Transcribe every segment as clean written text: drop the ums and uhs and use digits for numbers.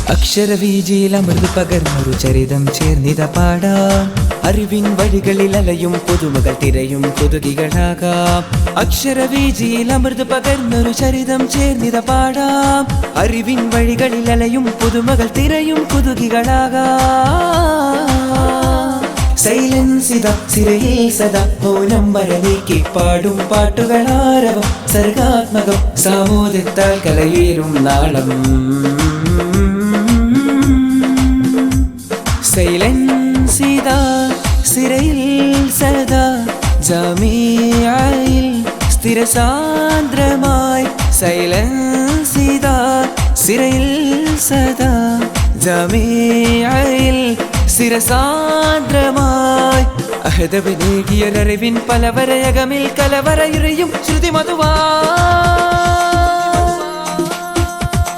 അക്ഷരവീജിയിൽ അമൃത് പകർന്നൊരു ചരിതം ചേർന്നിത പാടാം. അറിവിൻ വഴികളിൽ അലയും പുതുമകൾ തിരയും കൊതുകികളാകാം. അക്ഷരവീജിയിൽ അമൃത് പകർന്നൊരു ചരിതം ചേർന്നിത പാടാം. അറിവിൻ വഴികളിൽ അലയും പുതുമകൾ തിരയും കൊതുകികളാകാം. സൈലൻസിത സിരയിൽ സദാ മൗനം മരനീക്കി പാടും പാട്ടുകളാരവം സർഗാത്മകം സാമോദത്താൽ കലയേറും നാളം. സൈലൻസിത സിരയിൽ സദാ ജാമിഅയിൽ സ്ഥിരസാന്ദ്രമായി. സൈലൻസിത സിരയിൽ സദാ ജാമിഅയിൽ സ്ഥിരസാന്ദ്രമായി. അഹദവിനേകിയൊരറിവിൻ പലവരയകമിൽ കലവറയുറയും ശ്രുതി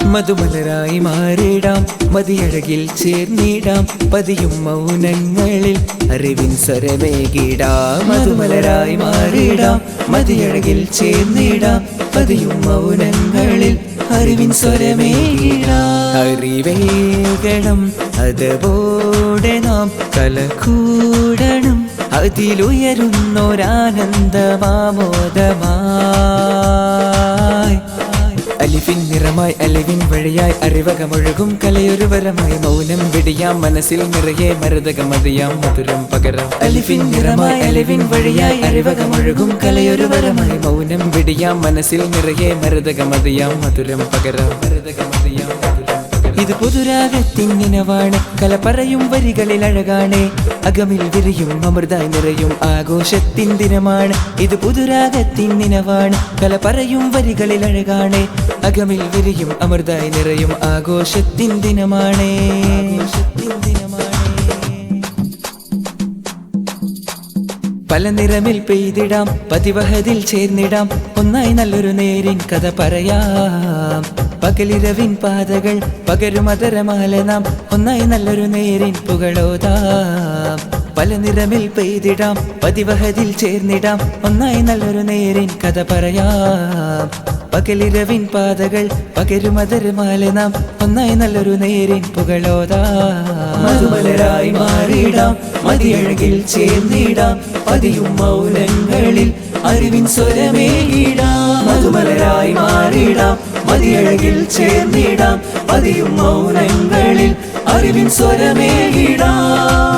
മധുമലരായി മാറിടാം. മതിയഴകിൽ ചേർന്നിടാം. പതിയും മൗനങ്ങളിൽ അറിവിൻ സ്വരമേകിടാം. മധുമലരായി മാറിടാം. മതിയഴകിൽ ചേർന്നിടാം. പതിയും മൗനങ്ങളിൽ അറിവിൻ സ്വരമേകിടാം. അറിവേകണം അതുപോലെ നാം കലകൂടണം. അതിലുയരുന്നൊരാനന്ദമാമോദമായി. അലിഫിൻ നിറമായി അലിവിൻ വഴിയായി അറിവകമൊഴുകും കലയൊരു വരമായി. മൗനം വിടിയാം മനസ്സിൽ നിറയെ മരുതകമതിയാം മധുരം പകരാം. അലിഫിൻ നിറമായി അലിവിൻ വഴിയായി അറിവകമൊഴുകും കലയൊരു വരമായി. മൗനം വിടിയാം മനസ്സിൽ നിറയെ മരുതകമതിയാം മധുരം പകരാം. മരുതകമതിയാം ഇത് പുതുരാഗത്തിൻ നിനവാണ്. കല പറയും വരികളിൽ അഴകാണ്. അകമിൽ വിരിയും അമൃതായി നിറയും ആഘോഷത്തിൻ ദിനമാണ്. ഇത് പുതുരാഗത്തിൻ നിനവാണ്. കല പറയും വരികളിൽ അഴകാണ്. അകമിൽ വിരിയും അമൃതായി നിറയും ആഘോഷത്തിൻ ദിനമാണ്. പല നിറമിൽ പെയ്തിടാം. പതിവഹതിൽ ചേർന്നിടാം. ഒന്നായി നല്ലൊരു നേരിൻ കഥ പറയാം. പകലിരവിൻ പാതകൾ പകരുമതരമാല നാം. ഒന്നായി നല്ലൊരു നേരിൻ പുകളോതാം. പല നിറമിൽ പെയ്തിടാം. പതിവഹതിൽ ചേർന്നിടാം. ഒന്നായി നല്ലൊരു നേരിൻ കഥ പറയാം. പകലിരവിൻ പാതകൾ പകരുമതരമാല നാം. ഒന്നായി നല്ലൊരു നേരിൻ പുകളോതാം. മധുമലരായി മാറിടാം. മതിയഴകിൽ ചേർന്നിടാം. പതിയും മൗനങ്ങളിൽ അറിവിൻ സ്വരമേകിടാം. മധുമലരായി മാറിടാം. മതിയഴകിൽ ചേർന്നിടാം. പതിയും മൗനങ്ങളിൽ അറിവിൻ സ്വരമേകിടാം.